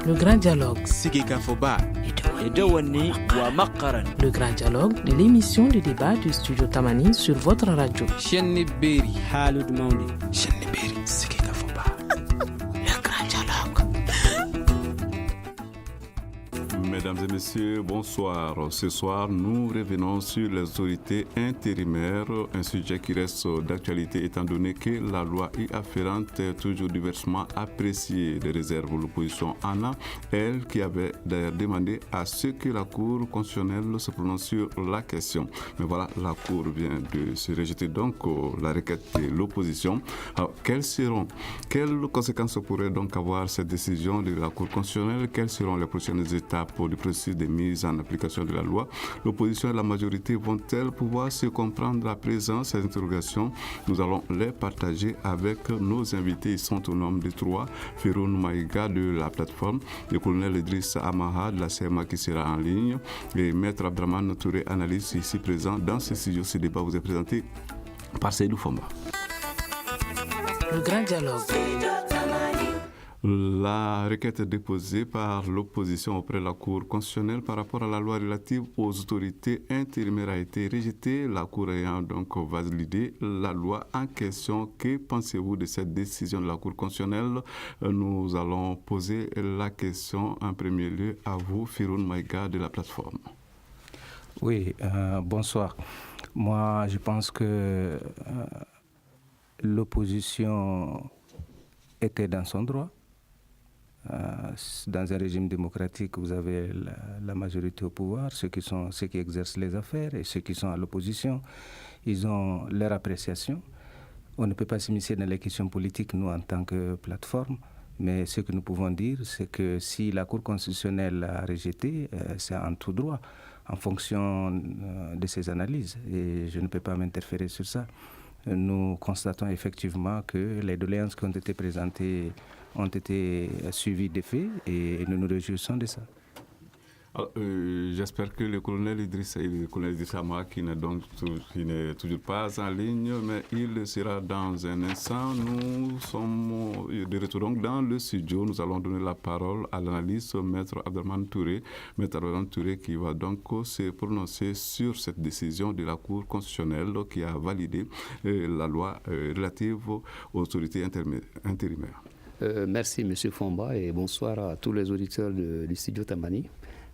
Le grand dialogue. Sigika Foba. Edewani wa Makaran. Le grand dialogue de l'émission de débat du studio Tamani sur votre radio. Chenni Beri. Halud Mauni. Chenni Beri. Sigika Foba. Le grand dialogue. Mesdames et messieurs, bonsoir. Ce soir, nous revenons sur les autorités intérimaires, un sujet qui reste d'actualité étant donné que la loi y afférente est toujours diversement appréciée. Des réserves de l'opposition en a, elle qui avait d'ailleurs demandé à ce que la Cour constitutionnelle se prononce sur la question. Mais voilà, la Cour vient de se rejeter donc la requête de l'opposition. Alors, quelles conséquences pourrait donc avoir cette décision de la Cour constitutionnelle? Quelles seront les prochaines étapes du processus de mise en application de la loi? L'opposition et la majorité vont-elles pouvoir se comprendre à présent? Ces interrogations, nous allons les partager avec nos invités. Ils sont au nombre de 3. Firoun Maïga de la plateforme, le colonel Idriss Amaha de la CMA qui sera en ligne et Maître Abdraman Touré, analyste ici présent dans ce studio. Ce débat vous est présenté par Seydou Fomba. Le grand dialogue. La requête déposée par l'opposition auprès de la Cour constitutionnelle par rapport à la loi relative aux autorités intérimaires a été rejetée, la Cour ayant donc validé la loi en question. Que pensez-vous de cette décision de la Cour constitutionnelle? Nous allons poser la question en premier lieu à vous, Firoun Maïga de la plateforme. Oui, bonsoir. Moi, je pense que l'opposition était dans son droit. Dans un régime démocratique, vous avez la majorité au pouvoir, ceux qui exercent les affaires et ceux qui sont à l'opposition, ils ont leur appréciation. On ne peut pas s'immiscer dans les questions politiques, nous, en tant que plateforme, mais ce que nous pouvons dire, c'est que si la Cour constitutionnelle a rejeté, c'est en tout droit, en fonction de ses analyses, et je ne peux pas m'interférer sur ça. Nous constatons effectivement que les doléances qui ont été présentées ont été suivies des faits et nous nous réjouissons de ça. Alors, j'espère que le colonel Idriss Amaha, qui n'est toujours pas en ligne, mais il sera dans un instant. Nous sommes de retour donc dans le studio. Nous allons donner la parole à l'analyste Maître Abdraman Touré. Maître Abdraman Touré qui va donc se prononcer sur cette décision de la Cour constitutionnelle qui a validé la loi relative aux autorités intérimaires. Merci M. Fomba et bonsoir à tous les auditeurs du studio Tamani.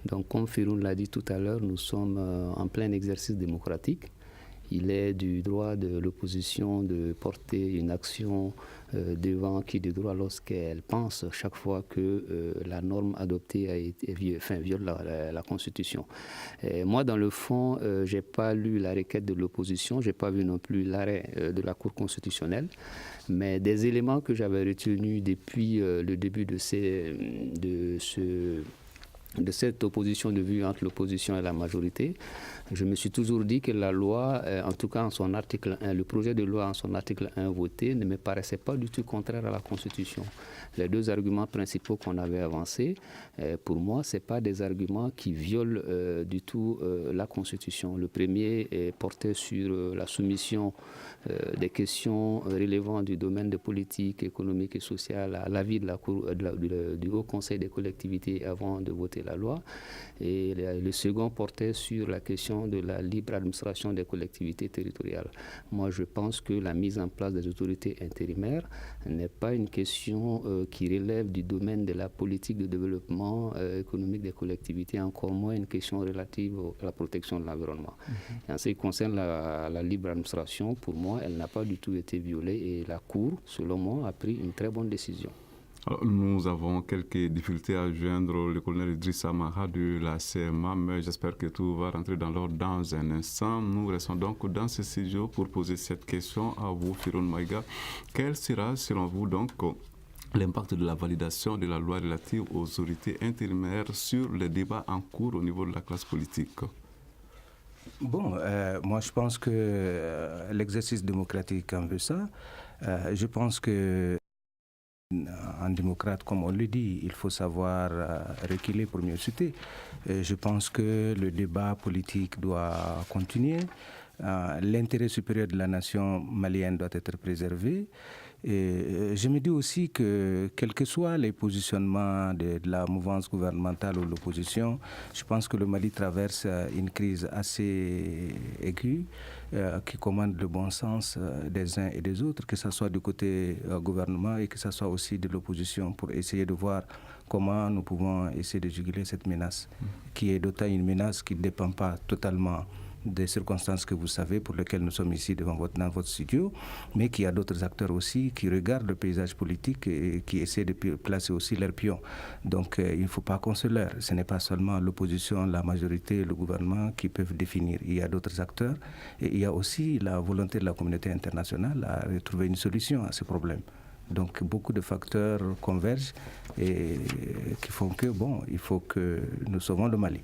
Donc, comme Firoun l'a dit tout à l'heure, nous sommes en plein exercice démocratique. Il est du droit de l'opposition de porter une action devant qui de droit lorsqu'elle pense chaque fois que la norme adoptée viole la Constitution. Et moi, dans le fond, je n'ai pas lu la requête de l'opposition, je n'ai pas vu non plus l'arrêt de la Cour constitutionnelle, mais des éléments que j'avais retenus depuis le début de cette opposition de vue entre l'opposition et la majorité, je me suis toujours dit que la loi, en tout cas en son article 1, le projet de loi en son article 1 voté ne me paraissait pas du tout contraire à la Constitution. Les deux arguments principaux qu'on avait avancés, pour moi, ce n'est pas des arguments qui violent du tout la Constitution. Le premier portait sur la soumission des questions relevant du domaine de politique, économique et sociale à l'avis de la Cour, du Haut Conseil des collectivités avant de voter la loi. Et le second portait sur la question de la libre administration des collectivités territoriales. Moi, je pense que la mise en place des autorités intérimaires n'est pas une question qui relève du domaine de la politique de développement économique des collectivités, encore moins une question relative à la protection de l'environnement. En ce qui concerne la libre administration, pour moi, elle n'a pas du tout été violée et la Cour, selon moi, a pris une très bonne décision. Alors, nous avons quelques difficultés à joindre le colonel Idriss Amaha de la CMA, mais j'espère que tout va rentrer dans l'ordre dans un instant. Nous restons donc dans ce studio pour poser cette question à vous, Firoun Maïga. Quel sera, selon vous, donc, l'impact de la validation de la loi relative aux autorités intérimaires sur les débats en cours au niveau de la classe politique? Bon, moi je pense que l'exercice démocratique en veut ça. Je pense que en démocrate, comme on le dit, il faut savoir reculer pour mieux chuter. Je pense que le débat politique doit continuer. L'intérêt supérieur de la nation malienne doit être préservé. Et je me dis aussi que, quels que soient les positionnements de la mouvance gouvernementale ou de l'opposition, je pense que le Mali traverse une crise assez aiguë qui commande le bon sens des uns et des autres, que ce soit du côté gouvernement et que ce soit aussi de l'opposition, pour essayer de voir comment nous pouvons essayer de juguler cette menace, qui est d'autant une menace qui ne dépend pas totalement des circonstances que vous savez, pour lesquelles nous sommes ici dans votre studio, mais qu'il y a d'autres acteurs aussi qui regardent le paysage politique et qui essaient de placer aussi leurs pions. Donc il ne faut pas qu'on se leurre. Ce n'est pas seulement l'opposition, la majorité et le gouvernement qui peuvent définir. Il y a d'autres acteurs et il y a aussi la volonté de la communauté internationale à trouver une solution à ce problème. Donc beaucoup de facteurs convergent et qui font que, il faut que nous sauvons le Mali.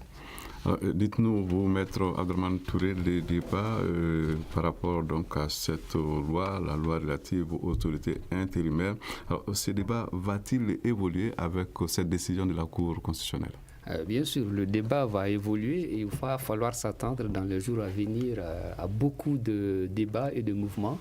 Dites-nous, vous, Maître Abdrahmane Touré, les débats par rapport donc à cette loi, la loi relative aux autorités intérimaires. Alors, ce débat va-t-il évoluer avec cette décision de la Cour constitutionnelle? Bien sûr, le débat va évoluer et il va falloir s'attendre dans les jours à venir à beaucoup de débats et de mouvements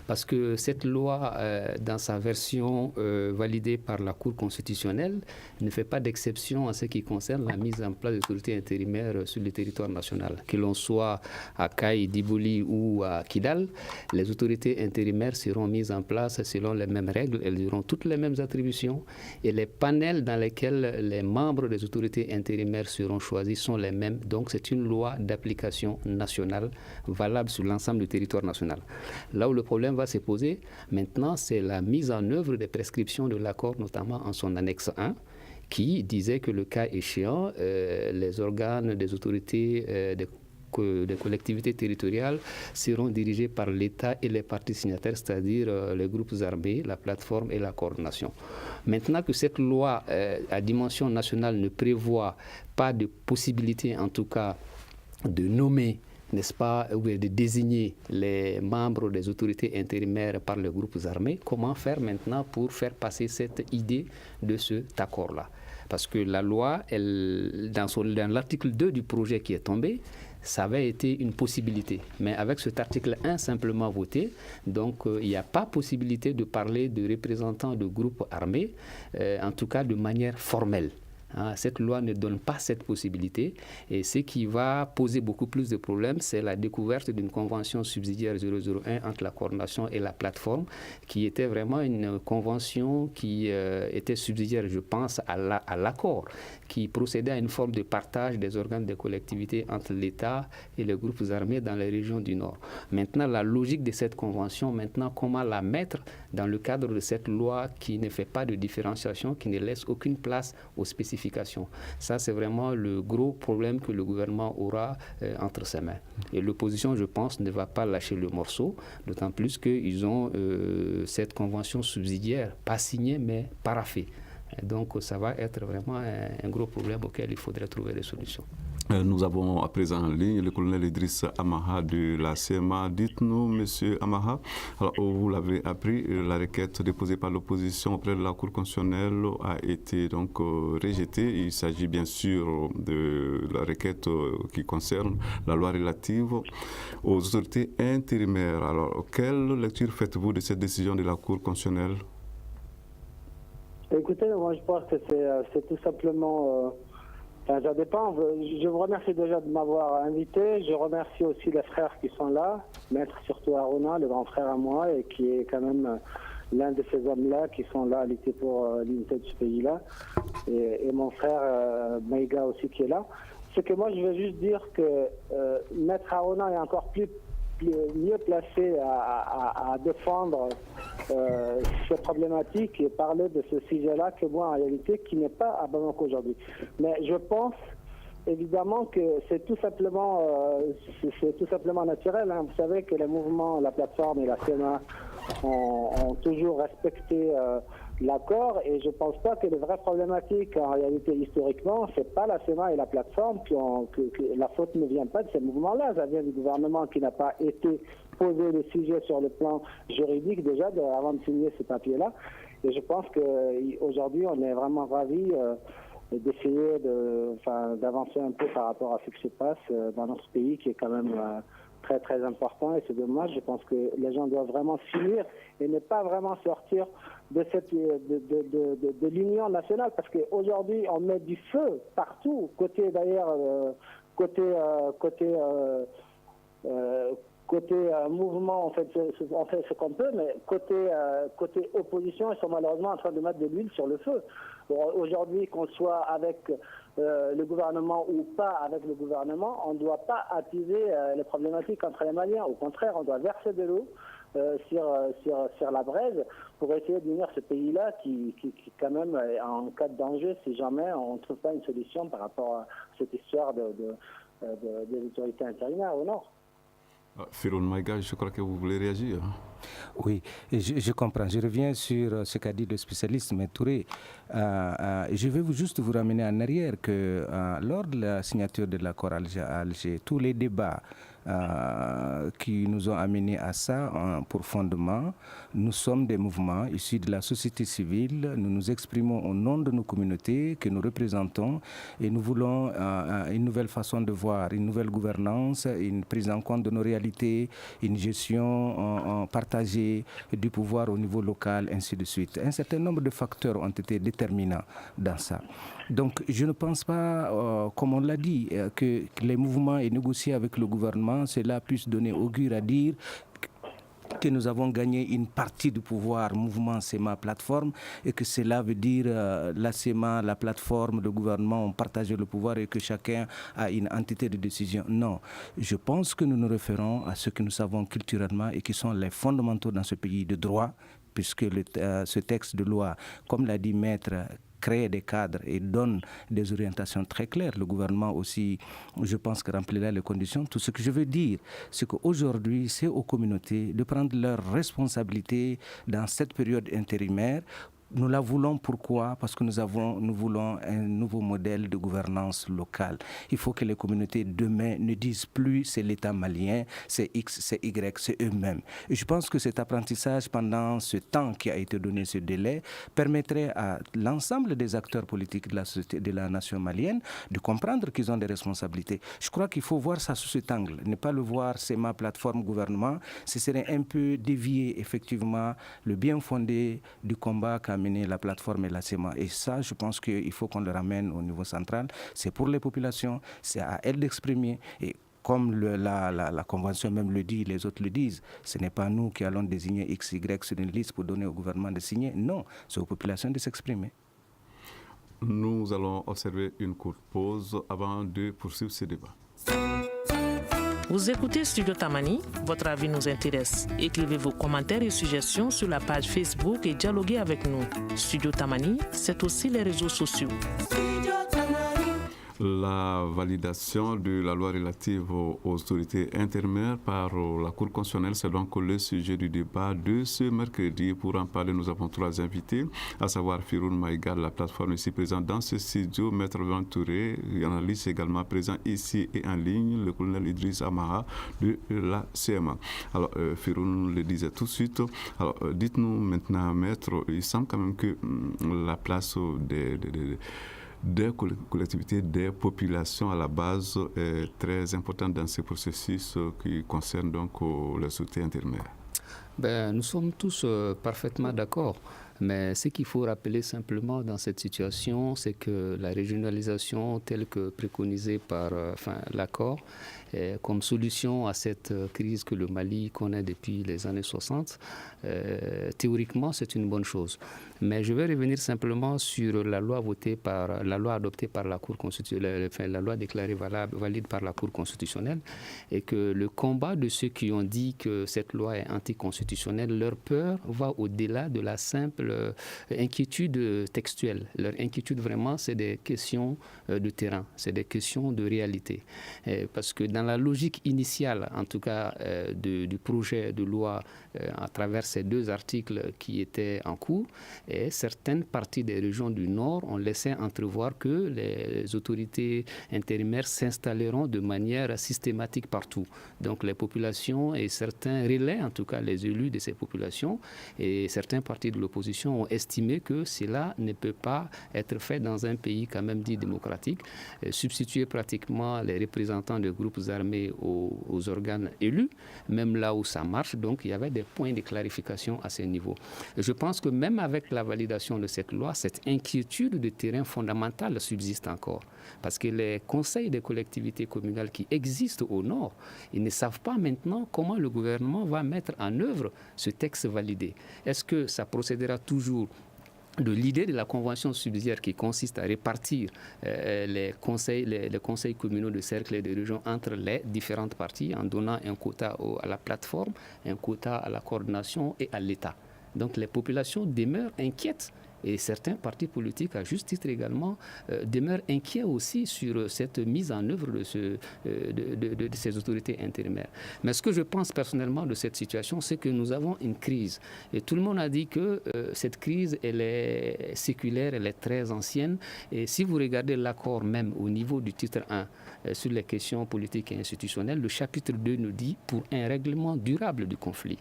parce que cette loi, dans sa version validée par la Cour constitutionnelle, ne fait pas d'exception en ce qui concerne la mise en place des autorités intérimaires sur le territoire national. Que l'on soit à Kaï, Diboli ou à Kidal, les autorités intérimaires seront mises en place selon les mêmes règles, elles auront toutes les mêmes attributions et les panels dans lesquels les membres des autorités intérimaires seront choisis sont les mêmes. Donc c'est une loi d'application nationale valable sur l'ensemble du territoire national. Là où le problème va se poser maintenant, c'est la mise en œuvre des prescriptions de l'accord, notamment en son annexe 1, qui disait que le cas échéant, les organes des autorités des collectivités territoriales seront dirigés par l'État et les parties signataires, c'est-à-dire les groupes armés, la plateforme et la coordination. Maintenant que cette loi à dimension nationale ne prévoit pas de possibilité, en tout cas, de nommer, n'est-ce pas, ou de désigner les membres des autorités intérimaires par les groupes armés, comment faire maintenant pour faire passer cette idée de cet accord-là? Parce que la loi, dans l'article 2 du projet qui est tombé, ça avait été une possibilité. Mais avec cet article 1 simplement voté, donc il n'y a pas possibilité de parler de représentants de groupes armés, en tout cas de manière formelle. Cette loi ne donne pas cette possibilité et ce qui va poser beaucoup plus de problèmes, c'est la découverte d'une convention subsidiaire 001 entre la coordination et la plateforme qui était vraiment une convention qui était subsidiaire, je pense, à l'accord qui procédait à une forme de partage des organes de collectivité entre l'État et les groupes armés dans les régions du Nord. Maintenant, la logique de cette convention, comment la mettre dans le cadre de cette loi qui ne fait pas de différenciation, qui ne laisse aucune place aux spécifications. Ça, c'est vraiment le gros problème que le gouvernement aura entre ses mains. Et l'opposition, je pense, ne va pas lâcher le morceau, d'autant plus qu'ils ont cette convention subsidiaire, pas signée, mais paraphée. Et donc, ça va être vraiment un gros problème auquel il faudrait trouver des solutions. Nous avons à présent en ligne le colonel Idriss Amaha de la CMA. Dites-nous, monsieur Amaha, alors, vous l'avez appris, la requête déposée par l'opposition auprès de la Cour constitutionnelle a été donc rejetée. Il s'agit bien sûr de la requête qui concerne la loi relative aux autorités intérimaires. Alors, quelle lecture faites-vous de cette décision de la Cour constitutionnelle? Écoutez, moi je pense que c'est tout simplement... ça dépend. Je vous remercie déjà de m'avoir invité. Je remercie aussi les frères qui sont là, maître surtout Aruna, le grand frère à moi, et qui est quand même l'un de ces hommes-là qui sont là à lutter pour l'unité de ce pays-là. Et mon frère Maïga aussi qui est là. C'est que moi je veux juste dire que maître Aruna est encore mieux placé à défendre ces problématiques et parler de ce sujet-là que moi en réalité qui n'est pas à Bamako aujourd'hui. Mais je pense évidemment que c'est tout simplement naturel. Vous savez que les mouvements, la plateforme et la CMA ont toujours respecté l'accord et je ne pense pas que les vraies problématiques en réalité historiquement, c'est pas la CMA et la plateforme que la faute ne vient pas de ces mouvements-là, ça vient du gouvernement qui n'a pas été posé le sujet sur le plan juridique déjà avant de signer ce papier-là. Et je pense qu'aujourd'hui on est vraiment ravis d'essayer d'avancer un peu par rapport à ce qui se passe dans notre pays qui est quand même très très important et c'est dommage. Je pense que les gens doivent vraiment s'unir et ne pas vraiment sortir de cette de l'union nationale, parce qu'aujourd'hui on met du feu partout, côté d'ailleurs côté mouvement, on fait ce qu'on peut, mais côté opposition, ils sont malheureusement en train de mettre de l'huile sur le feu. Aujourd'hui, qu'on soit avec le gouvernement ou pas avec le gouvernement, on ne doit pas attiser les problématiques entre les Maliens. Au contraire, on doit verser de l'eau sur la braise pour essayer d'unir ce pays-là qui quand même, en cas de danger, si jamais on ne trouve pas une solution par rapport à cette histoire des autorités intérimaires au nord. Firoun Maïga, je crois que vous voulez réagir. Oui, je comprends. Je reviens sur ce qu'a dit le spécialiste Touré. Je vais juste vous ramener en arrière que lors de la signature de l'accord à Alger, tous les débats qui nous ont amenés à ça pour fondement, nous sommes des mouvements issus de la société civile, nous nous exprimons au nom de nos communautés que nous représentons et nous voulons une nouvelle façon de voir, une nouvelle gouvernance, une prise en compte de nos réalités, une gestion partagée du pouvoir au niveau local, ainsi de suite. Un certain nombre de facteurs ont été déterminants dans ça. Donc je ne pense pas, comme on l'a dit, que les mouvements aient négocié avec le gouvernement, cela puisse donner augure à dire que nous avons gagné une partie du pouvoir, mouvement SEMA plateforme, et que cela veut dire la SEMA, la plateforme, le gouvernement ont partagé le pouvoir et que chacun a une entité de décision. Non, je pense que nous nous référons à ce que nous savons culturellement et qui sont les fondamentaux dans ce pays de droit, puisque ce texte de loi, comme l'a dit Maître, crée des cadres et donne des orientations très claires. Le gouvernement aussi, je pense, que remplira les conditions. Tout ce que je veux dire, c'est qu'aujourd'hui, c'est aux communautés de prendre leurs responsabilités dans cette période intérimaire. Nous la voulons pourquoi? Parce que nous voulons un nouveau modèle de gouvernance locale. Il faut que les communautés demain ne disent plus c'est l'État malien, c'est X, c'est Y, c'est eux-mêmes. Et je pense que cet apprentissage pendant ce temps qui a été donné, ce délai, permettrait à l'ensemble des acteurs politiques de la société, de la nation malienne de comprendre qu'ils ont des responsabilités. Je crois qu'il faut voir ça sous cet angle, ne pas le voir c'est ma plateforme gouvernement. Ce serait un peu dévier effectivement le bien fondé du combat qu'a mené la plateforme et la SEMA. Et ça, je pense qu'il faut qu'on le ramène au niveau central. C'est pour les populations, c'est à elles d'exprimer. Et comme la Convention même le dit, les autres le disent, ce n'est pas nous qui allons désigner X, Y sur une liste pour donner au gouvernement de signer. Non, c'est aux populations de s'exprimer. Nous allons observer une courte pause avant de poursuivre ce débat. Vous écoutez Studio Tamani, votre avis nous intéresse. Écrivez vos commentaires et suggestions sur la page Facebook et dialoguez avec nous. Studio Tamani, c'est aussi les réseaux sociaux. La validation de la loi relative aux autorités intérimaires par la Cour constitutionnelle, c'est donc le sujet du débat de ce mercredi. Pour en parler, nous avons trois invités, à savoir Firoun Maïga, la plateforme ici présente dans ce studio, Maître Touré, analyste également présent ici et en ligne, le colonel Idriss Amaha de la CMA. Alors, Firoun le disait tout de suite. Alors, dites-nous maintenant, Maître, il semble quand même que la place des collectivités, des populations à la base est très importante dans ce processus qui concerne donc les autorités intérimaires. Nous sommes tous parfaitement d'accord. Mais ce qu'il faut rappeler simplement dans cette situation, c'est que la régionalisation telle que préconisée par l'accord, comme solution à cette crise que le Mali connaît depuis les années 60, théoriquement c'est une bonne chose. Mais je vais revenir simplement sur la loi adoptée par la Cour constitutionnelle, la loi déclarée valide par la Cour constitutionnelle, et que le combat de ceux qui ont dit que cette loi est anticonstitutionnelle, leur peur va au-delà de la simple inquiétude textuelle. Leur inquiétude vraiment, c'est des questions de terrain, c'est des questions de réalité. Parce que dans la logique initiale, en tout cas du projet de loi à travers ces deux articles qui étaient en cours, Et certaines parties des régions du Nord ont laissé entrevoir que les autorités intérimaires s'installeront de manière systématique partout. Donc les populations et certains relais, en tout cas les élus de ces populations et certains partis de l'opposition ont estimé que cela ne peut pas être fait dans un pays quand même dit démocratique, substituer pratiquement les représentants de groupes armés aux organes élus, même là où ça marche. Donc il y avait des points de clarification à ce niveau. Je pense que même avec la validation de cette loi, cette inquiétude de terrain fondamentale subsiste encore. Parce que les conseils des collectivités communales qui existent au Nord, ils ne savent pas maintenant comment le gouvernement va mettre en œuvre ce texte validé. Est-ce que ça procédera toujours de l'idée de la convention subsidiaire qui consiste à répartir les conseils communaux de cercle et de région entre les différentes parties en donnant un quota à la plateforme, un quota à la coordination et à l'État. Donc les populations demeurent inquiètes et certains partis politiques, à juste titre également, demeurent inquiets aussi sur cette mise en œuvre de ces autorités intérimaires. Mais ce que je pense personnellement de cette situation, c'est que nous avons une crise. Et tout le monde a dit que cette crise, elle est séculaire, elle est très ancienne. Et si vous regardez l'accord même au niveau du titre 1 sur les questions politiques et institutionnelles, le chapitre 2 nous dit « pour un règlement durable du conflit ».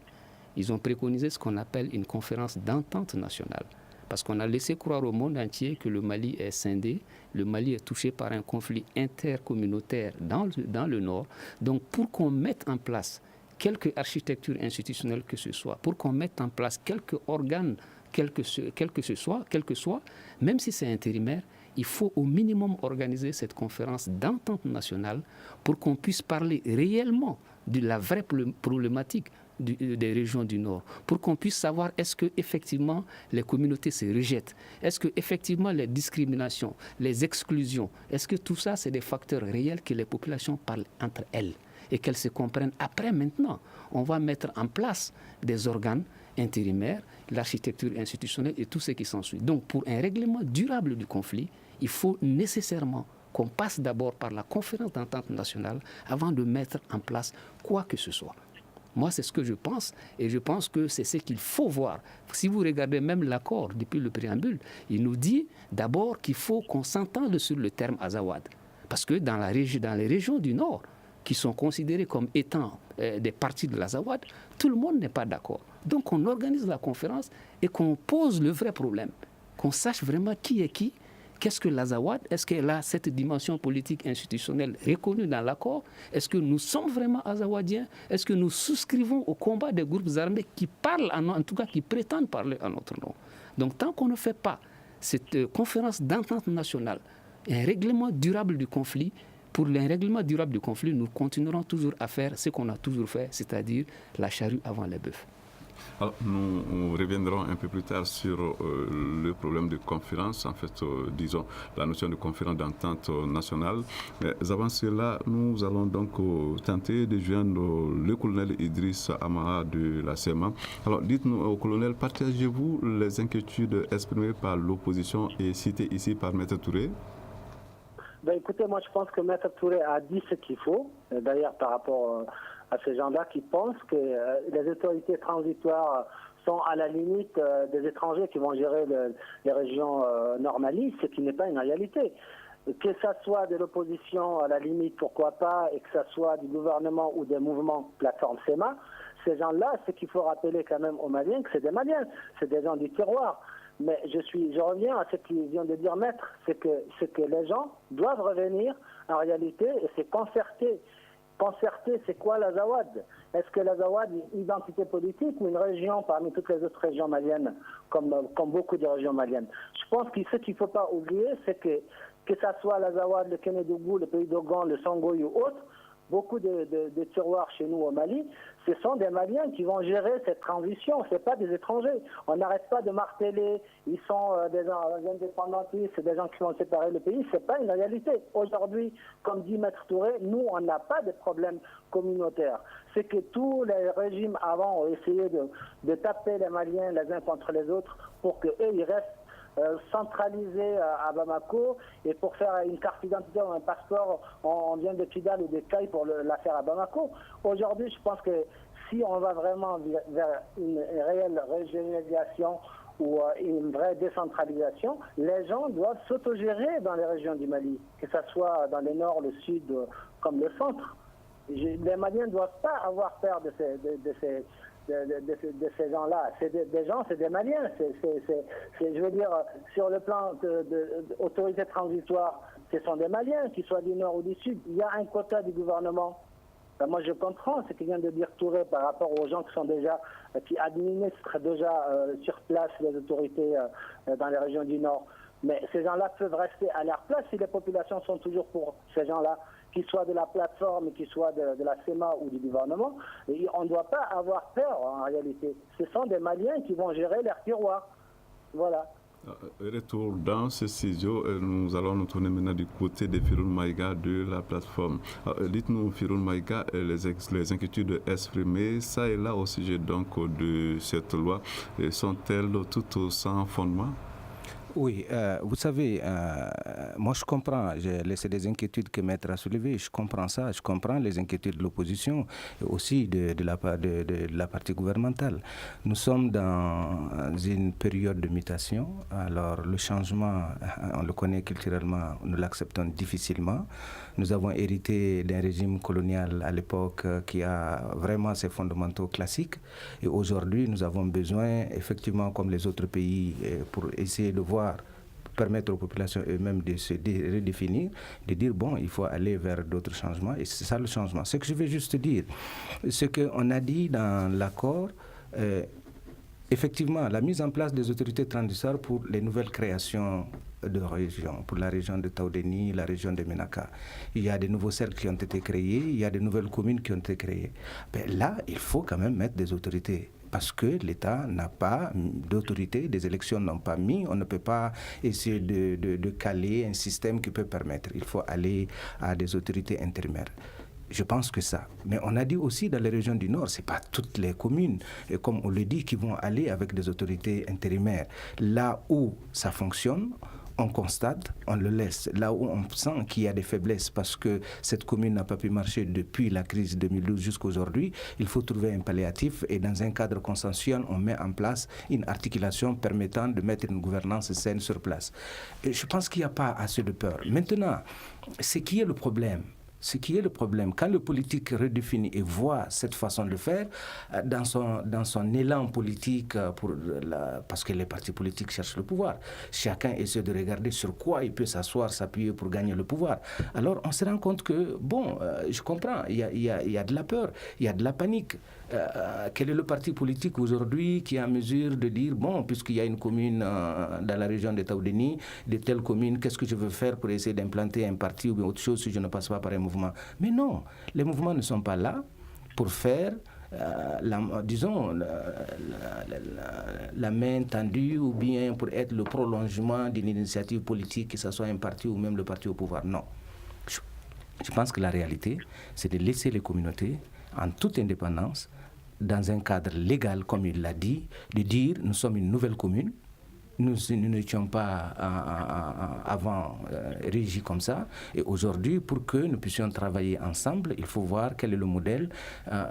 Ils ont préconisé ce qu'on appelle une conférence d'entente nationale. Parce qu'on a laissé croire au monde entier que le Mali est scindé, le Mali est touché par un conflit intercommunautaire dans le Nord. Donc pour qu'on mette en place quelque architecture institutionnelle que ce soit, pour qu'on mette en place quelques organes, quel que soit, même si c'est intérimaire, il faut au minimum organiser cette conférence d'entente nationale pour qu'on puisse parler réellement de la vraie problématique des régions du Nord, pour qu'on puisse savoir est-ce que effectivement les communautés se rejettent, est-ce que effectivement les discriminations, les exclusions, est-ce que tout ça c'est des facteurs réels que les populations parlent entre elles et qu'elles se comprennent. Après maintenant, on va mettre en place des organes intérimaires, l'architecture institutionnelle et tout ce qui s'ensuit. Donc pour un règlement durable du conflit, il faut nécessairement qu'on passe d'abord par la conférence d'entente nationale avant de mettre en place quoi que ce soit. Moi, c'est ce que je pense, et je pense que c'est ce qu'il faut voir. Si vous regardez même l'accord depuis le préambule, il nous dit d'abord qu'il faut qu'on s'entende sur le terme Azawad. Parce que dans les régions du Nord, qui sont considérées comme étant des parties de l'Azawad, tout le monde n'est pas d'accord. Donc on organise la conférence et qu'on pose le vrai problème, qu'on sache vraiment qui est qui. Qu'est-ce que l'Azawad? Est-ce qu'elle a cette dimension politique institutionnelle reconnue dans l'accord? Est-ce que nous sommes vraiment azawadiens? Est-ce que nous souscrivons au combat des groupes armés qui parlent, en tout cas qui prétendent parler à notre nom? Donc tant qu'on ne fait pas cette conférence d'entente nationale, un règlement durable du conflit, pour un règlement durable du conflit, nous continuerons toujours à faire ce qu'on a toujours fait, c'est-à-dire la charrue avant les bœufs. Alors, nous reviendrons un peu plus tard sur le problème de conférence, en fait, disons, la notion de conférence d'entente nationale. Mais avant cela, nous allons donc tenter de joindre le colonel Idriss Amara de la CEMA. Alors, dites-nous, au colonel, partagez-vous les inquiétudes exprimées par l'opposition et citées ici par Maître Touré? Écoutez, moi je pense que Maître Touré a dit ce qu'il faut, d'ailleurs par rapport à ces gens-là qui pensent que les autorités transitoires sont à la limite des étrangers qui vont gérer les régions normalistes, ce qui n'est pas une réalité. Que ça soit de l'opposition à la limite, pourquoi pas, et que ça soit du gouvernement ou des mouvements plateforme SEMA, ces gens-là, ce qu'il faut rappeler quand même aux Maliens, que c'est des Maliens, c'est des gens du terroir. Mais je reviens à ce qu'ils viennent de dire, maître, c'est que les gens doivent revenir en réalité et c'est concerter. Concerter, c'est quoi l'Azawad? Est-ce que l'Azawad est une identité politique ou une région parmi toutes les autres régions maliennes, comme beaucoup de régions maliennes? Je pense que ce qu'il ne faut pas oublier, c'est que ça soit l'Azawad, le Kénédougou, le pays d'Ogon, le Songhai ou autres, beaucoup de tiroirs chez nous au Mali, ce sont des Maliens qui vont gérer cette transition, ce n'est pas des étrangers. On n'arrête pas de marteler, ils sont des indépendantistes, c'est des gens qui vont séparer le pays, ce n'est pas une réalité. Aujourd'hui, comme dit Maître Touré, nous, on n'a pas de problème communautaire. C'est que tous les régimes avant ont essayé de taper les Maliens les uns contre les autres pour qu'eux, ils restent centralisé à Bamako, et pour faire une carte d'identité ou un passeport, on vient de Kidal ou de Caille pour la faire à Bamako. Aujourd'hui, je pense que si on va vraiment vers une réelle régionalisation ou une vraie décentralisation, les gens doivent s'autogérer dans les régions du Mali, que ce soit dans le nord, le sud, comme le centre. Les Maliens ne doivent pas avoir peur de ces gens-là. C'est des gens, c'est des Maliens. Je veux dire, sur le plan d'autorité transitoire, ce sont des Maliens, qu'ils soient du nord ou du sud. Il y a un quota du gouvernement. Moi, je comprends ce que vient de dire Touré par rapport aux gens qui administrent déjà sur place les autorités dans les régions du Nord. Mais ces gens-là peuvent rester à leur place si les populations sont toujours pour ces gens-là, qu'ils soient de la plateforme, qu'ils soient de la CEMA ou du gouvernement. Et on ne doit pas avoir peur en réalité. Ce sont des Maliens qui vont gérer leur tiroir. Voilà. Retour dans ce studio, nous allons nous tourner maintenant du côté de Firoun Maïga de la plateforme. Dites-nous, Firoun Maïga, les inquiétudes exprimées, ça et là au sujet donc de cette loi, sont-elles toutes sans fondement? Oui, vous savez, moi je comprends, j'ai laissé des inquiétudes que Maître a soulevées, je comprends ça, je comprends les inquiétudes de l'opposition et aussi de la partie gouvernementale. Nous sommes dans une période de mutation, alors le changement, on le connaît culturellement, nous l'acceptons difficilement. Nous avons hérité d'un régime colonial à l'époque qui a vraiment ses fondamentaux classiques et aujourd'hui nous avons besoin, effectivement comme les autres pays, pour essayer de permettre aux populations eux-mêmes de se redéfinir, de dire bon, il faut aller vers d'autres changements et c'est ça le changement. Ce que je vais juste dire, ce qu'on a dit dans l'accord, effectivement, la mise en place des autorités transitoires pour les nouvelles créations de régions, pour la région de Taoudéni, la région de Ménaka. Il y a des nouveaux cercles qui ont été créés, il y a des nouvelles communes qui ont été créées. Là, il faut quand même mettre des autorités. Parce que l'État n'a pas d'autorité, des élections n'ont pas mis, on ne peut pas essayer de caler un système qui peut permettre. Il faut aller à des autorités intérimaires. Je pense que ça. Mais on a dit aussi dans les régions du Nord, ce n'est pas toutes les communes, et comme on le dit, qui vont aller avec des autorités intérimaires. Là où ça fonctionne, on constate, on le laisse. Là où on sent qu'il y a des faiblesses parce que cette commune n'a pas pu marcher depuis la crise 2012 jusqu'à aujourd'hui, il faut trouver un palliatif et dans un cadre consensuel, on met en place une articulation permettant de mettre une gouvernance saine sur place. Et je pense qu'il n'y a pas assez de peur. Maintenant, ce qui est le problème, quand le politique redéfinit et voit cette façon de faire, dans son élan politique, parce que les partis politiques cherchent le pouvoir, chacun essaie de regarder sur quoi il peut s'asseoir, s'appuyer pour gagner le pouvoir. Alors on se rend compte que, je comprends, il y a de la peur, il y a de la panique. Quel est le parti politique aujourd'hui qui est en mesure de dire, puisqu'il y a une commune dans la région de Taoudéni, de telle commune, qu'est-ce que je veux faire pour essayer d'implanter un parti ou bien autre chose si je ne passe pas par un mouvement? Mais non, les mouvements ne sont pas là pour faire la main tendue ou bien pour être le prolongement d'une initiative politique, que ce soit un parti ou même le parti au pouvoir. Non. Je pense que la réalité, c'est de laisser les communautés en toute indépendance, dans un cadre légal, comme il l'a dit, de dire nous sommes une nouvelle commune, nous n'étions pas avant régis comme ça, et aujourd'hui, pour que nous puissions travailler ensemble, il faut voir quel est le modèle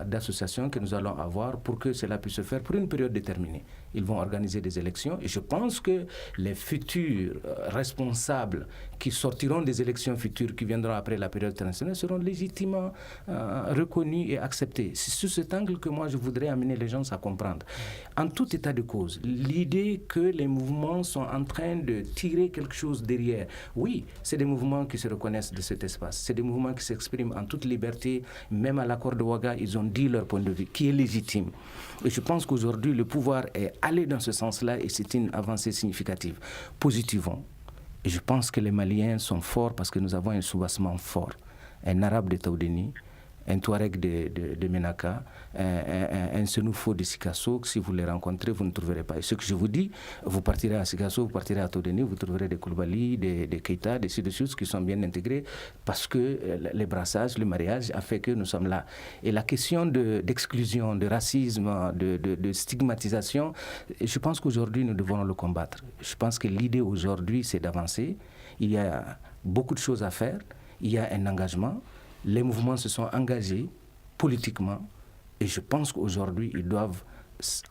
d'association que nous allons avoir pour que cela puisse se faire pour une période déterminée. Ils vont organiser des élections et je pense que les futurs responsables qui sortiront des élections futures qui viendront après la période transitionnelle seront légitimement reconnus et acceptés. C'est sous cet angle que moi je voudrais amener les gens à comprendre. En tout état de cause, l'idée que les mouvements sont en train de tirer quelque chose derrière, oui, c'est des mouvements qui se reconnaissent de cet espace, c'est des mouvements qui s'expriment en toute liberté, même à l'accord de Ouaga, ils ont dit leur point de vue, qui est légitime. Et je pense qu'aujourd'hui, le pouvoir est allé dans ce sens-là et c'est une avancée significative. Positivons. Et je pense que les Maliens sont forts parce que nous avons un soubassement fort. Un arabe de Taoudéni, un Touareg de Ménaka, un Senoufo de Sikasso, si vous les rencontrez, vous ne trouverez pas. Et ce que je vous dis, vous partirez à Sikasso, vous partirez à Taoudéni, vous trouverez des Koulibaly, des Keita, des ci-dessus qui sont bien intégrés parce que les brassages, le mariage a fait que nous sommes là. Et la question d'exclusion, de racisme, de stigmatisation, je pense qu'aujourd'hui, nous devons le combattre. Je pense que l'idée aujourd'hui, c'est d'avancer. Il y a beaucoup de choses à faire. Il y a un engagement. Les mouvements se sont engagés politiquement et je pense qu'aujourd'hui, ils doivent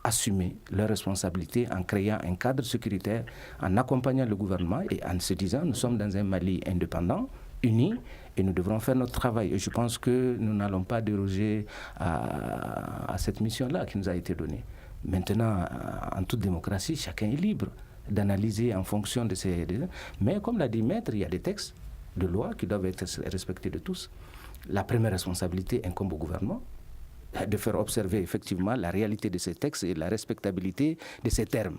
assumer leurs responsabilités en créant un cadre sécuritaire, en accompagnant le gouvernement et en se disant nous sommes dans un Mali indépendant, uni, et nous devrons faire notre travail. Et je pense que nous n'allons pas déroger à cette mission-là qui nous a été donnée. Maintenant, en toute démocratie, chacun est libre d'analyser en fonction de ses... Mais comme l'a dit Maître, il y a des textes de loi qui doivent être respectés de tous. La première responsabilité incombe au gouvernement de faire observer effectivement la réalité de ces textes et la respectabilité de ces termes.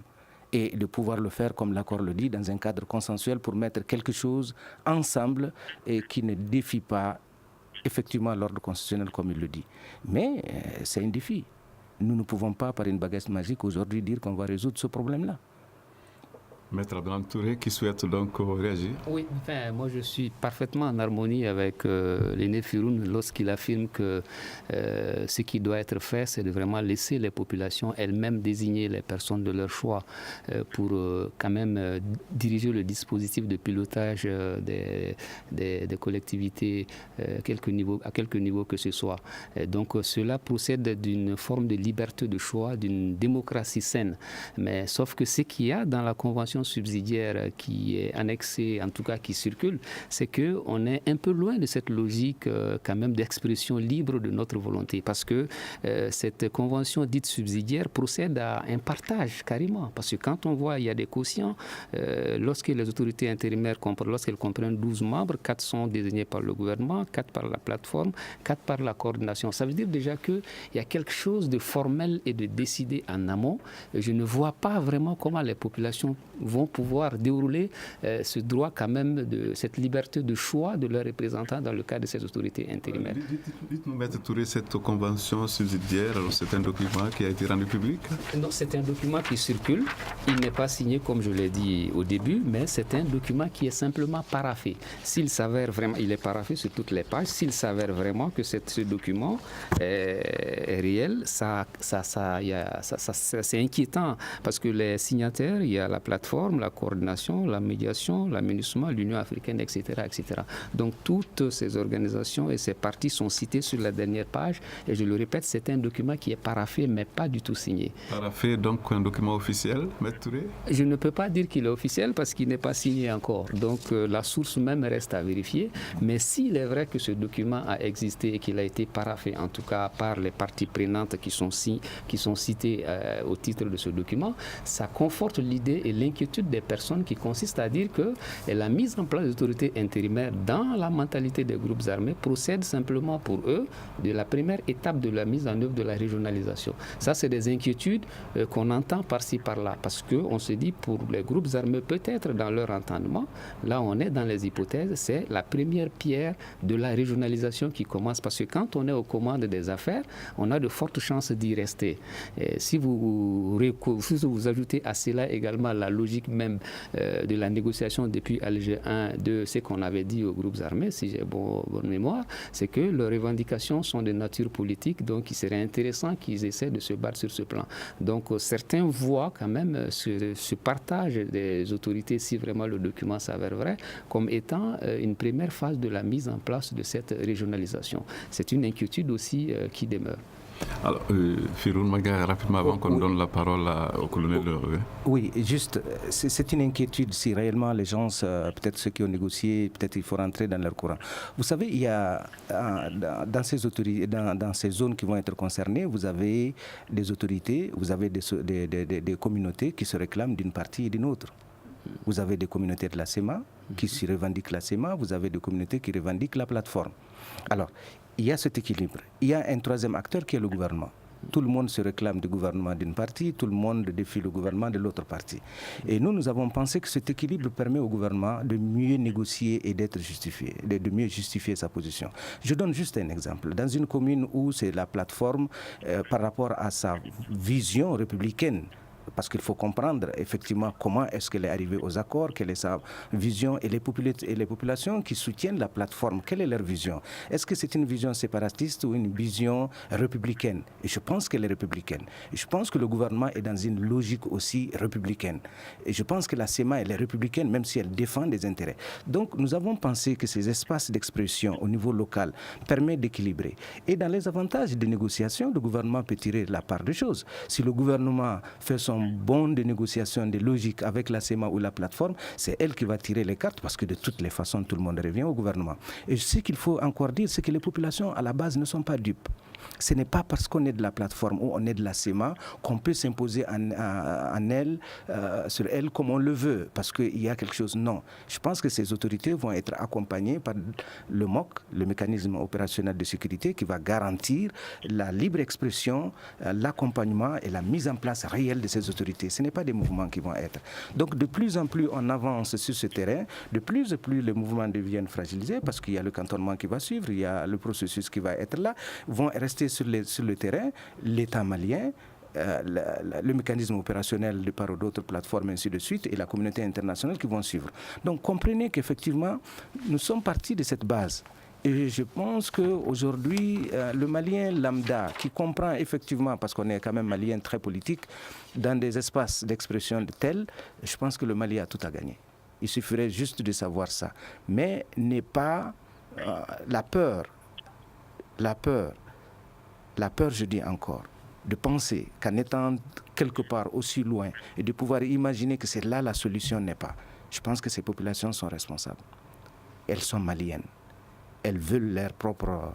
Et de pouvoir le faire, comme l'accord le dit, dans un cadre consensuel pour mettre quelque chose ensemble et qui ne défie pas effectivement l'ordre constitutionnel comme il le dit. Mais c'est un défi. Nous ne pouvons pas, par une baguette magique, aujourd'hui dire qu'on va résoudre ce problème-là. Maître Abdelhamid Touré qui souhaite donc réagir. Oui, moi je suis parfaitement en harmonie avec l'aîné Firoun lorsqu'il affirme que ce qui doit être fait, c'est de vraiment laisser les populations elles-mêmes désigner les personnes de leur choix pour quand même diriger le dispositif de pilotage des collectivités à quelque niveau que ce soit. Donc cela procède d'une forme de liberté de choix, d'une démocratie saine. Mais sauf que ce qu'il y a dans la Convention subsidiaire qui est annexée, en tout cas qui circule, c'est qu'on est un peu loin de cette logique quand même d'expression libre de notre volonté, parce que cette convention dite subsidiaire procède à un partage carrément, parce que quand on voit il y a des quotients, lorsque les autorités intérimaires lorsqu'elles comprennent 12 membres, 4 sont désignés par le gouvernement, 4 par la plateforme, 4 par la coordination. Ça veut dire déjà qu'il y a quelque chose de formel et de décidé en amont. Je ne vois pas vraiment comment les populations vont pouvoir dérouler ce droit quand même de cette liberté de choix de leurs représentants dans le cadre de ces autorités intérimaires. Dites-nous, Maître Touré, cette convention subsidiaire, c'est un document qui a été rendu public? Non, c'est un document qui circule. Il n'est pas signé comme je l'ai dit au début, mais c'est un document qui est simplement paraphé. S'il s'avère vraiment, il est paraphé sur toutes les pages, s'il s'avère vraiment que ce document est réel, c'est inquiétant parce que les signataires, il y a la plateforme, la coordination, la médiation, l'aménagement, l'Union africaine, etc., etc. Donc toutes ces organisations et ces partis sont cités sur la dernière page. Et je le répète, c'est un document qui est paraphé, mais pas du tout signé. Paraphé, donc un document officiel, Maître Touré? Je ne peux pas dire qu'il est officiel parce qu'il n'est pas signé encore. Donc la source même reste à vérifier. Mais s'il est vrai que ce document a existé et qu'il a été paraphé, en tout cas par les parties prenantes qui sont citées au titre de ce document, ça conforte l'idée et l'inquiétude des personnes qui consiste à dire que la mise en place des autorités intérimaires dans la mentalité des groupes armés procède simplement pour eux de la première étape de la mise en œuvre de la régionalisation. Ça, c'est des inquiétudes qu'on entend par-ci, par-là, parce qu'on se dit pour les groupes armés, peut-être dans leur entendement, là on est dans les hypothèses, c'est la première pierre de la régionalisation qui commence, parce que quand on est aux commandes des affaires, on a de fortes chances d'y rester. Et si vous ajoutez à cela également la logique même de la négociation depuis Alger 1 de ce qu'on avait dit aux groupes armés, si j'ai bonne mémoire, c'est que leurs revendications sont de nature politique, donc il serait intéressant qu'ils essaient de se battre sur ce plan. Donc certains voient quand même ce partage des autorités, si vraiment le document s'avère vrai, comme étant une première phase de la mise en place de cette régionalisation. C'est une inquiétude aussi qui demeure. Alors, Firoun Maga, rapidement avant qu'on donne la parole au colonel. Oui, juste, c'est une inquiétude si réellement les gens, peut-être ceux qui ont négocié, peut-être il faut rentrer dans leur courant. Vous savez, il y a dans ces autorités, dans ces zones qui vont être concernées, vous avez des autorités, vous avez des communautés qui se réclament d'une partie et d'une autre. Vous avez des communautés de la SEMA qui se revendiquent la SEMA, vous avez des communautés qui revendiquent la plateforme. Alors, il y a cet équilibre. Il y a un troisième acteur qui est le gouvernement. Tout le monde se réclame du gouvernement d'une partie, tout le monde défie le gouvernement de l'autre partie. Et nous avons pensé que cet équilibre permet au gouvernement de mieux négocier et d'être justifié, de mieux justifier sa position. Je donne juste un exemple. Dans une commune où c'est la plateforme, par rapport à sa vision républicaine, parce qu'il faut comprendre effectivement comment est-ce qu'elle est arrivée aux accords, quelle est sa vision, et les populations qui soutiennent la plateforme, quelle est leur vision? Est-ce que c'est une vision séparatiste ou une vision républicaine? Et je pense qu'elle est républicaine. Et je pense que le gouvernement est dans une logique aussi républicaine. Et je pense que la CEMA, elle est républicaine, même si elle défend des intérêts. Donc nous avons pensé que ces espaces d'expression au niveau local permettent d'équilibrer. Et dans les avantages des négociations, le gouvernement peut tirer la part des choses. Si le gouvernement fait son bond de négociation, de logique avec la CEMA ou la plateforme, c'est elle qui va tirer les cartes parce que de toutes les façons, tout le monde revient au gouvernement. Et ce qu'il faut encore dire, c'est que les populations à la base ne sont pas dupes. Ce n'est pas parce qu'on est de la plateforme ou on est de la CEMA qu'on peut s'imposer sur elle comme on le veut, parce qu'il y a quelque chose. Non. Je pense que ces autorités vont être accompagnées par le MOC, le mécanisme opérationnel de sécurité, qui va garantir la libre expression, l'accompagnement et la mise en place réelle de ces autorités. Ce n'est pas des mouvements qui vont être. Donc de plus en plus on avance sur ce terrain, de plus en plus les mouvements deviennent fragilisés parce qu'il y a le cantonnement qui va suivre, il y a le processus qui va être là, vont rester sur le terrain, l'État malien, le mécanisme opérationnel de part ou d'autres plateformes, ainsi de suite, et la communauté internationale qui vont suivre. Donc comprenez qu'effectivement, nous sommes partis de cette base. Et je pense qu'aujourd'hui, le Malien lambda, qui comprend effectivement, parce qu'on est quand même Malien très politique, dans des espaces d'expression tels, je pense que le Mali a tout à gagner. Il suffirait juste de savoir ça. Mais n'est pas la peur, je dis encore, de penser qu'en étant quelque part aussi loin et de pouvoir imaginer que c'est là la solution n'est pas. Je pense que ces populations sont responsables. Elles sont maliennes. Elles veulent leur propre,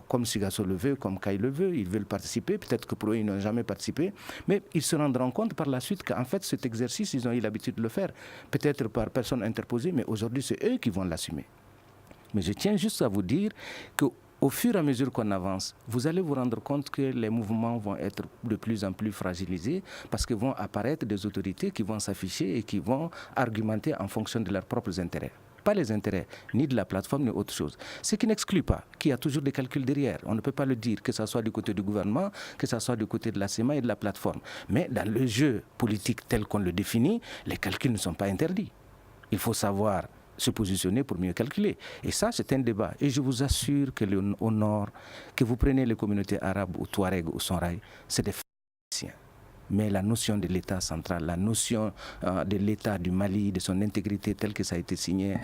comme Sigasso le veut, comme Kay le veut, ils veulent participer. Peut-être que pour eux, ils n'ont jamais participé. Mais ils se rendront compte par la suite qu'en fait, cet exercice, ils ont eu l'habitude de le faire. Peut-être par personne interposée, mais aujourd'hui, c'est eux qui vont l'assumer. Mais je tiens juste à vous dire qu'au fur et à mesure qu'on avance, vous allez vous rendre compte que les mouvements vont être de plus en plus fragilisés parce que vont apparaître des autorités qui vont s'afficher et qui vont argumenter en fonction de leurs propres intérêts. Pas les intérêts ni de la plateforme ni autre chose. Ce qui n'exclut pas qu'il y a toujours des calculs derrière. On ne peut pas le dire, que ce soit du côté du gouvernement, que ce soit du côté de la CEMA et de la plateforme. Mais dans le jeu politique tel qu'on le définit, les calculs ne sont pas interdits. Il faut savoir se positionner pour mieux calculer. Et ça, c'est un débat. Et je vous assure que au nord, que vous prenez les communautés arabes ou Touareg ou Sonraï, c'est des Haïtiens. Mais la notion de l'État central, la notion de l'État du Mali, de son intégrité telle que ça a été signé,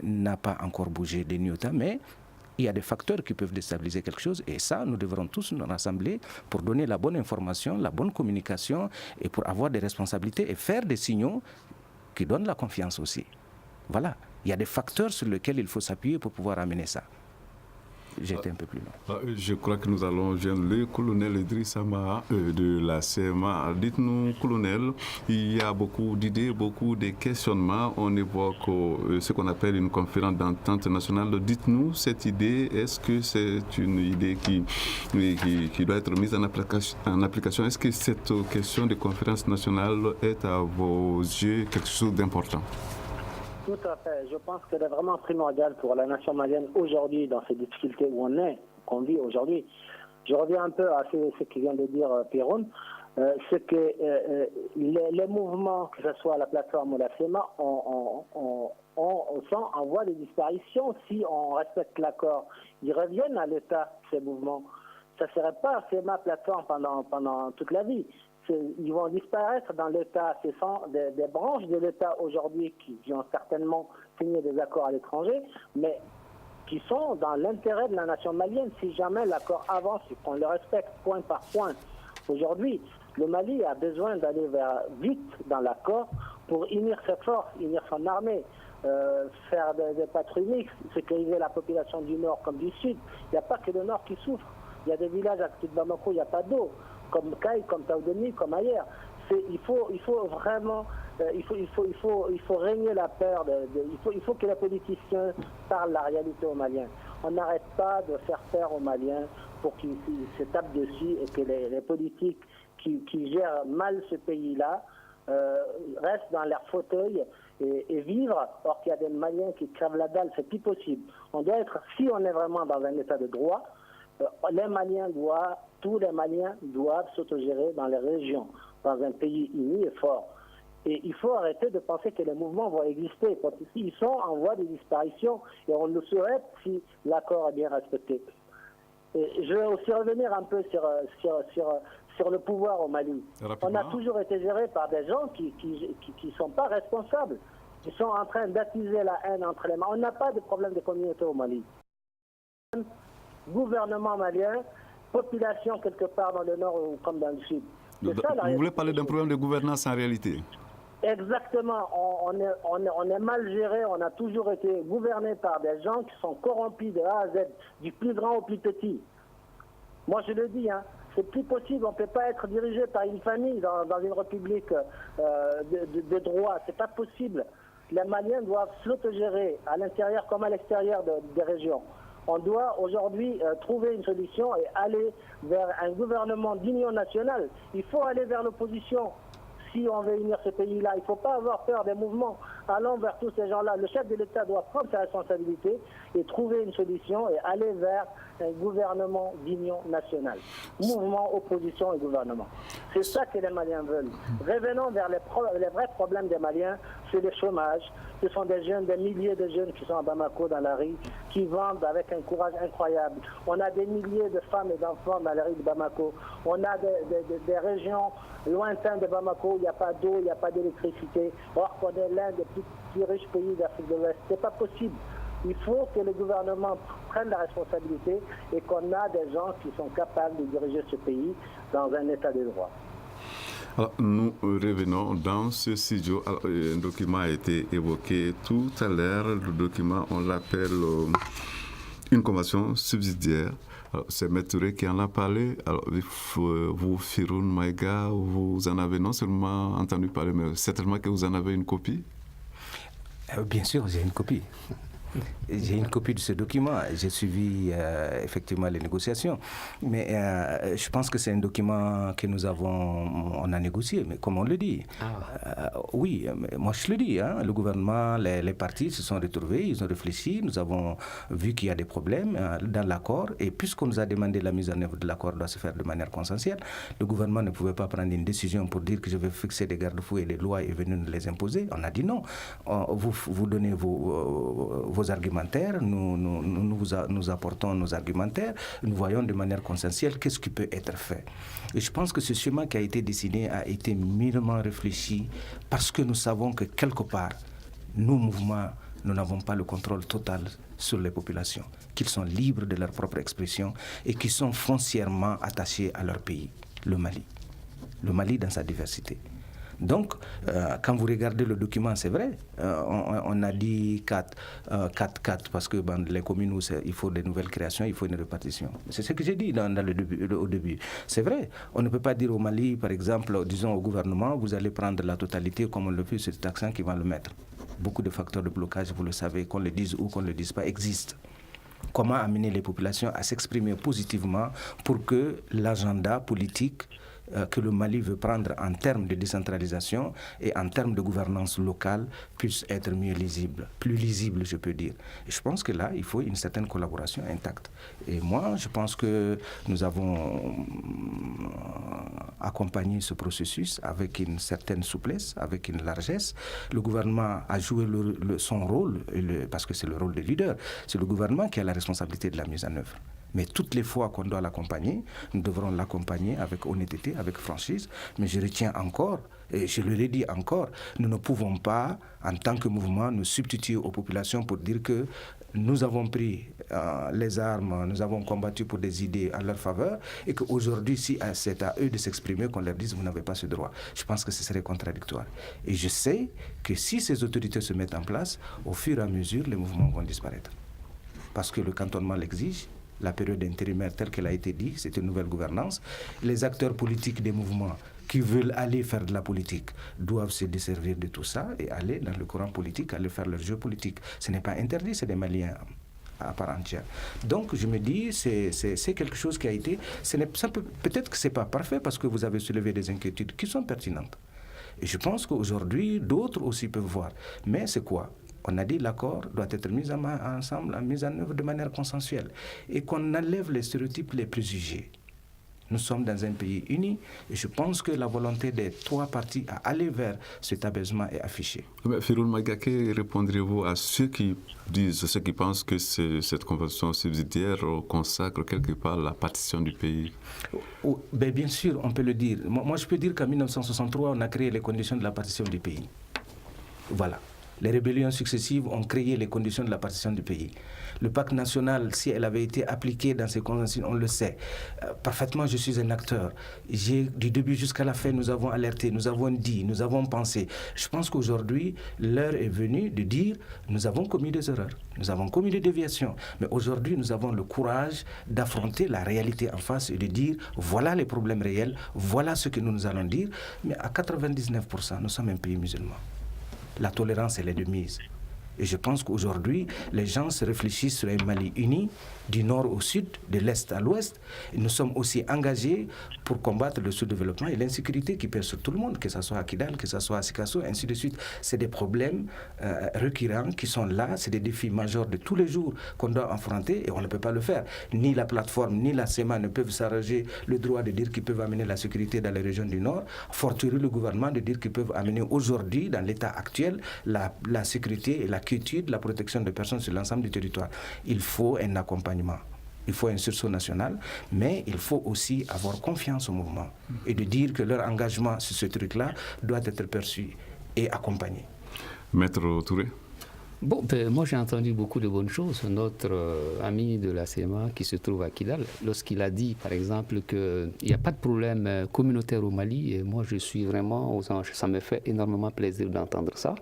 n'a pas encore bougé de iota. Mais il y a des facteurs qui peuvent déstabiliser quelque chose. Et ça, nous devrons tous nous rassembler pour donner la bonne information, la bonne communication et pour avoir des responsabilités et faire des signaux qui donnent la confiance aussi. Voilà. Il y a des facteurs sur lesquels il faut s'appuyer pour pouvoir amener ça. J'ai été un peu plus long. Je crois que nous allons joindre le colonel Idriss Ama de la CEMA. Dites-nous, colonel, il y a beaucoup d'idées, beaucoup de questionnements. On évoque ce qu'on appelle une conférence d'entente nationale. Dites-nous, cette idée, est-ce que c'est une idée qui doit être mise en application? Est-ce que cette question de conférence nationale est à vos yeux quelque chose d'important? Tout à fait. Je pense qu'elle est vraiment primordiale pour la nation malienne aujourd'hui, dans ces difficultés où qu'on vit aujourd'hui. Je reviens un peu à ce que vient de dire Péroun. C'est que les mouvements, que ce soit la plateforme ou la CEMA, on en voie de disparition si on respecte l'accord. Ils reviennent à l'État, ces mouvements. Ça ne serait pas CEMA plateforme pendant toute la vie. Ils vont disparaître dans l'État. Ce sont des branches de l'État aujourd'hui qui ont certainement signé des accords à l'étranger, mais qui sont dans l'intérêt de la nation malienne si jamais l'accord avance et qu'on le respecte point par point. Aujourd'hui, le Mali a besoin d'aller vite dans l'accord pour unir ses forces, unir son armée, faire des patrouilles mixtes, sécuriser la population du Nord comme du Sud. Il n'y a pas que le Nord qui souffre. Il y a des villages à côté de Bamako, il n'y a pas d'eau. Comme Kay, comme Taoudeni, comme ailleurs. Il faut vraiment, il faut régner la peur. Il faut que les politiciens parlent la réalité aux Maliens. On n'arrête pas de faire peur aux Maliens pour qu'ils se tapent dessus et que les politiques qui gèrent mal ce pays-là restent dans leur fauteuil et vivre, or qu'il y a des Maliens qui crèvent la dalle, c'est plus possible. On doit être, si on est vraiment dans un état de droit, tous les Maliens doivent s'autogérer dans les régions. dans un pays uni et fort. Et il faut arrêter de penser que les mouvements vont exister. Ils sont en voie de disparition et on le souhaite si l'accord est bien respecté. Et je vais aussi revenir un peu sur le pouvoir au Mali. Rapidement. On a toujours été géré par des gens qui sont pas responsables. Ils sont en train d'attiser la haine entre les mains. On n'a pas de problème de communauté au Mali. Gouvernement malien, population quelque part dans le nord ou comme dans le sud. Vous voulez parler d'un problème de gouvernance en réalité? Exactement. On est mal géré. On a toujours été gouverné par des gens qui sont corrompus de A à Z, du plus grand au plus petit. Moi, je le dis, c'est plus possible. On ne peut pas être dirigé par une famille dans une république de droit. C'est pas possible. Les Maliens doivent s'autogérer à l'intérieur comme à l'extérieur des régions. On doit aujourd'hui trouver une solution et aller vers un gouvernement d'union nationale. Il faut aller vers l'opposition si on veut unir ce pays-là. Il ne faut pas avoir peur des mouvements. Allons vers tous ces gens-là. Le chef de l'État doit prendre sa responsabilité et trouver une solution et aller vers un gouvernement d'union nationale. Mouvement, opposition et gouvernement. C'est ça que les Maliens veulent. Revenons vers les vrais problèmes des Maliens, c'est le chômage. Ce sont des jeunes, des milliers de jeunes qui sont à Bamako dans la rue, qui vendent avec un courage incroyable. On a des milliers de femmes et d'enfants dans la rue de Bamako. On a des régions lointaines de Bamako où il n'y a pas d'eau, il n'y a pas d'électricité. Or qu'on est l'un des plus riches pays d'Afrique de l'Ouest. Ce n'est pas possible. Il faut que le gouvernement prenne la responsabilité et qu'on a des gens qui sont capables de diriger ce pays dans un état de droit. Alors, nous revenons dans ce studio. Alors, un document a été évoqué tout à l'heure. Le document, on l'appelle une convention subsidiaire. C'est Maître Touré qui en a parlé. Alors, vous, Firoun Maïga, vous en avez non seulement entendu parler, mais certainement que vous en avez une copie? Bien sûr, j'ai une copie. J'ai une copie de ce document. J'ai suivi effectivement les négociations. Mais je pense que c'est un document que on a négocié, mais comme on le dit. Oui, moi je le dis. Le gouvernement, les partis se sont retrouvés, ils ont réfléchi. Nous avons vu qu'il y a des problèmes dans l'accord. Et puisqu'on nous a demandé la mise en œuvre de l'accord doit se faire de manière consensuelle, le gouvernement ne pouvait pas prendre une décision pour dire que je vais fixer des garde-fous et les lois et venir nous les imposer. On a dit non. Vous donnez vos argumentaires, nous apportons nos argumentaires, nous voyons de manière consensuelle qu'est-ce qui peut être fait. Et je pense que ce schéma qui a été dessiné a été mûrement réfléchi parce que nous savons que quelque part, nos mouvements, nous n'avons pas le contrôle total sur les populations, qu'ils sont libres de leur propre expression et qui sont foncièrement attachés à leur pays, le Mali dans sa diversité. Donc, quand vous regardez le document, c'est vrai, on a dit 4 parce que dans les communes où il faut des nouvelles créations, il faut une répartition. C'est ce que j'ai dit au début. C'est vrai, on ne peut pas dire au Mali, par exemple, disons au gouvernement, vous allez prendre la totalité comme on le fait, c'est cet accent qui va le mettre. Beaucoup de facteurs de blocage, vous le savez, qu'on le dise ou qu'on ne le dise pas, existent. Comment amener les populations à s'exprimer positivement pour que l'agenda politique que le Mali veut prendre en termes de décentralisation et en termes de gouvernance locale puisse être mieux lisible, plus lisible, je peux dire. Et je pense que là, il faut une certaine collaboration intacte. Et moi, je pense que nous avons accompagné ce processus avec une certaine souplesse, avec une largesse. Le gouvernement a joué son rôle, parce que c'est le rôle de leader. C'est le gouvernement qui a la responsabilité de la mise en œuvre. Mais toutes les fois qu'on doit l'accompagner, nous devrons l'accompagner avec honnêteté, avec franchise. Mais je retiens encore, et je le redis encore, nous ne pouvons pas, en tant que mouvement, nous substituer aux populations pour dire que nous avons pris les armes, nous avons combattu pour des idées à leur faveur et qu'aujourd'hui, si c'est à eux de s'exprimer, qu'on leur dise vous n'avez pas ce droit. Je pense que ce serait contradictoire. Et je sais que si ces autorités se mettent en place, au fur et à mesure, les mouvements vont disparaître. Parce que le cantonnement l'exige. La période intérimaire telle qu'elle a été dit, c'est une nouvelle gouvernance. Les acteurs politiques des mouvements qui veulent aller faire de la politique doivent se desservir de tout ça et aller dans le courant politique, aller faire leur jeu politique. Ce n'est pas interdit, c'est des Maliens à part entière. Donc je me dis, c'est quelque chose qui a été... Peut-être que ce n'est pas parfait parce que vous avez soulevé des inquiétudes qui sont pertinentes. Et je pense qu'aujourd'hui, d'autres aussi peuvent voir. Mais c'est quoi ? On a dit que l'accord doit être mis ensemble, mis en œuvre de manière consensuelle. Et qu'on enlève les stéréotypes, les préjugés. Nous sommes dans un pays uni et je pense que la volonté des trois parties à aller vers cet apaisement est affichée. Firoul Maïga, que répondrez-vous à ceux qui pensent que cette convention subsidiaire consacre quelque part la partition du pays? Bien sûr, on peut le dire. Moi, je peux dire qu'en 1963, on a créé les conditions de la partition du pays. Voilà. Les rébellions successives ont créé les conditions de la partition du pays. Le pacte national, si elle avait été appliquée dans ces conventions, on le sait. Parfaitement, je suis un acteur. Du début jusqu'à la fin, nous avons alerté, nous avons dit, nous avons pensé. Je pense qu'aujourd'hui, l'heure est venue de dire nous avons commis des erreurs, nous avons commis des déviations. Mais aujourd'hui, nous avons le courage d'affronter la réalité en face et de dire voilà les problèmes réels, voilà ce que nous allons dire. Mais à 99%, nous sommes un pays musulman. La tolérance, elle est de mise. Et je pense qu'aujourd'hui, les gens se réfléchissent sur un Mali uni, du nord au sud, de l'est à l'ouest. Et nous sommes aussi engagés pour combattre le sous-développement et l'insécurité qui pèse sur tout le monde, que ce soit à Kidal, que ce soit à Sikasso, ainsi de suite. C'est des problèmes récurrents qui sont là, c'est des défis majeurs de tous les jours qu'on doit affronter et on ne peut pas le faire. Ni la plateforme, ni la SEMA ne peuvent s'arranger le droit de dire qu'ils peuvent amener la sécurité dans les régions du nord, fortiori le gouvernement de dire qu'ils peuvent amener aujourd'hui, dans l'état actuel, la sécurité et la quiétude, la protection des personnes sur l'ensemble du territoire. Il faut un accompagnement. Il faut un sursaut national, mais il faut aussi avoir confiance au mouvement et de dire que leur engagement sur ce truc-là doit être perçu et accompagné. Maître Touré. Bon, moi j'ai entendu beaucoup de bonnes choses. Notre ami de la CMA qui se trouve à Kidal, lorsqu'il a dit par exemple qu'il n'y a pas de problème communautaire au Mali, et moi je suis vraiment aux anges. Ça me fait énormément plaisir d'entendre ça,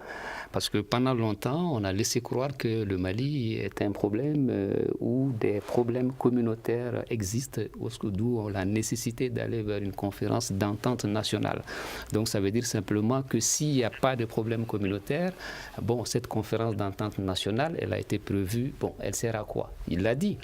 parce que pendant longtemps on a laissé croire que le Mali est un problème où des problèmes communautaires existent, d'où la nécessité d'aller vers une conférence d'entente nationale. Donc ça veut dire simplement que s'il n'y a pas de problème communautaire, bon, cette conférence d'entente nationale, elle a été prévue, bon, elle sert à quoi? Il l'a dit.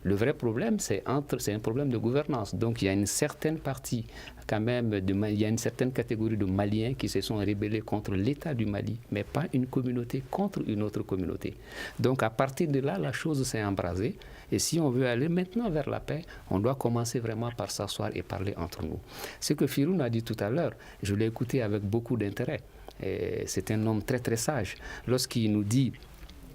Le vrai problème, c'est un problème de gouvernance. Donc il y a une certaine partie, quand même, il y a une certaine catégorie de Maliens qui se sont rébellés contre l'État du Mali, mais pas une communauté contre une autre communauté. Donc à partir de là, la chose s'est embrasée. Et si on veut aller maintenant vers la paix, on doit commencer vraiment par s'asseoir et parler entre nous. Ce que Firoun a dit tout à l'heure, je l'ai écouté avec beaucoup d'intérêt. C'est un homme très très sage. Lorsqu'il nous dit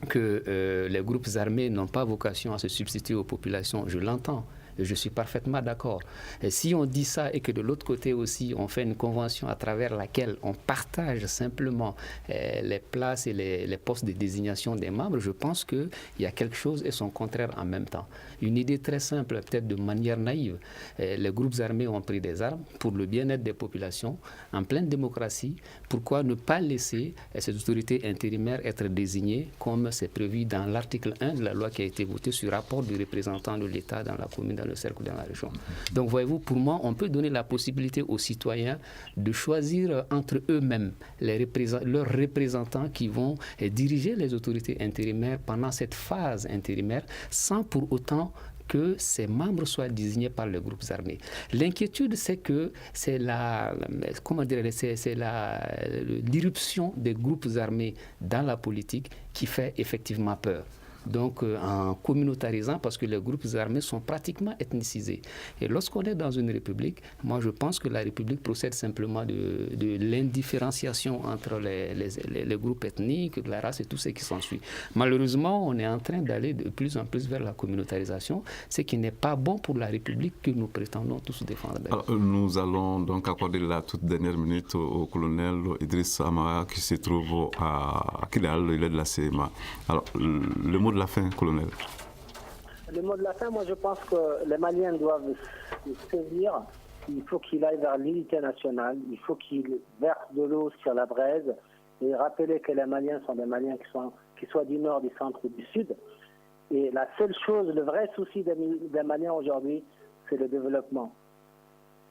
que les groupes armés n'ont pas vocation à se substituer aux populations, je l'entends. Je suis parfaitement d'accord. Et si on dit ça et que de l'autre côté aussi, on fait une convention à travers laquelle on partage simplement les places et les postes de désignation des membres, je pense qu'il y a quelque chose et son contraire en même temps. Une idée très simple, peut-être de manière naïve. Les groupes armés ont pris des armes pour le bien-être des populations en pleine démocratie. Pourquoi ne pas laisser ces autorités intérimaires être désignées comme c'est prévu dans l'article 1 de la loi qui a été votée sur rapport du représentant de l'État dans la commune, dans le cercle, dans la région. Donc voyez-vous, pour moi, on peut donner la possibilité aux citoyens de choisir entre eux-mêmes leurs représentants qui vont diriger les autorités intérimaires pendant cette phase intérimaire sans pour autant que ces membres soient désignés par les groupes armés. L'inquiétude, c'est que c'est l'irruption des groupes armés dans la politique qui fait effectivement peur. Donc en communautarisant, parce que les groupes armés sont pratiquement ethnicisés. Et lorsqu'on est dans une république, moi je pense que la république procède simplement de l'indifférenciation entre les groupes ethniques, la race et tout ce qui s'ensuit. Malheureusement, on est en train d'aller de plus en plus vers la communautarisation, ce qui n'est pas bon pour la république que nous prétendons tous défendre. Alors, nous allons donc accorder la toute dernière minute au colonel Idriss Amara qui se trouve à Kidal, il est de la CMA. Alors, le mot de la fin, colonel. Le mot de la fin, moi je pense que les Maliens doivent se dire qu'il faut qu'il aille vers l'unité nationale, il faut qu'il verse de l'eau sur la braise et rappeler que les Maliens sont des Maliens qui soient du nord, du centre ou du sud. Et la seule chose, le vrai souci des Maliens aujourd'hui, c'est le développement.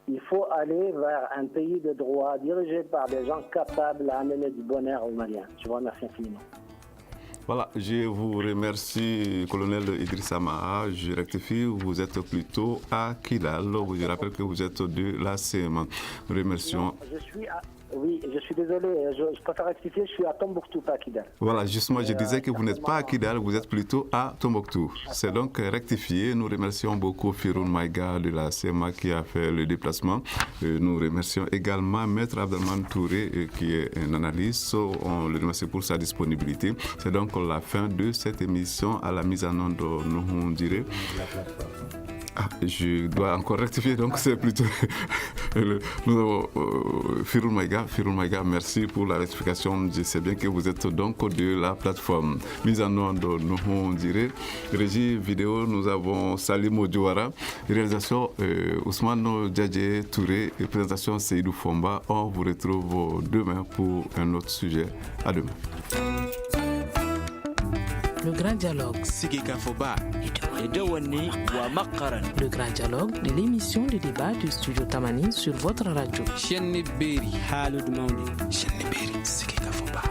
Il faut aller vers un pays de droit dirigé par des gens capables d'amener du bonheur aux Maliens. Je vous remercie infiniment. Voilà, je vous remercie, colonel Idriss Amara. Je rectifie, vous êtes plutôt à Kidal. Je rappelle que vous êtes de la CMA. Nous remercions. Non, Oui, je suis désolé, je préfère rectifier, je suis à Tombouctou, pas à Kidal. Voilà, justement, je disais que vous n'êtes pas à Kidal, vous êtes plutôt à Tombouctou. C'est donc rectifié. Nous remercions beaucoup Firoun Maïga de la CMA qui a fait le déplacement. Nous remercions également Maître Abdelman Touré qui est un analyste. On le remercie pour sa disponibilité. C'est donc la fin de cette émission à la mise en onde, nous dirons. Je dois encore rectifier, donc c'est plutôt Firoun Maïga, merci pour la rectification. Je sais bien que vous êtes donc de la plateforme mise en onde, nous dirait. Régie vidéo, nous avons Salim Odjouara, réalisation Ousmane Djadje Touré et présentation Seydou Fomba. On vous retrouve demain pour un autre sujet. À demain. Le Grand Dialogue. Le Grand Dialogue de l'émission de débat du Studio Tamani sur votre radio. Shenni Beri, Siki Kafoba.